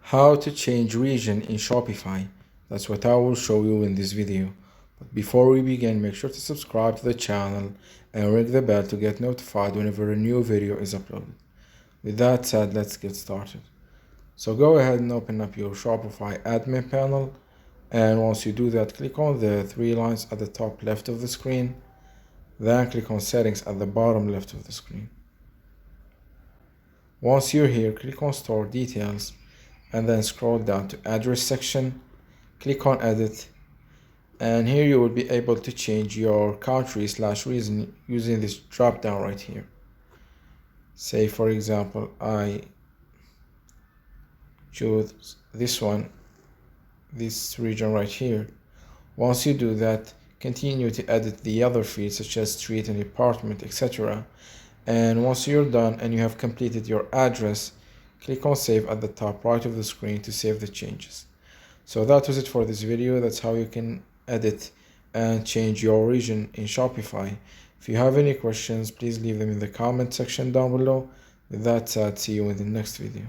How to change region in Shopify. That's what I will show you in this video. But before we begin, make sure to subscribe to the channel and ring the bell to get notified whenever a new video is uploaded. With that said, let's get started. So go ahead and open up your Shopify admin panel, and once you do that, click on the three lines at the top left of the screen. Then click on settings at the bottom left of the screen. Once you're here, click on store details and then scroll down to address section. Click on edit, and here you will be able to change your country/region using this drop down right here. Say for example I choose this one, this region right here. Once you do that, continue to edit the other fields such as street and department, etc. And once you're done and you have completed your address, click on save at the top right of the screen to save the changes. So that was it for this video. That's how you can edit and change your region in Shopify. If you have any questions, please leave them in the comment section down below. With that said, see you in the next video.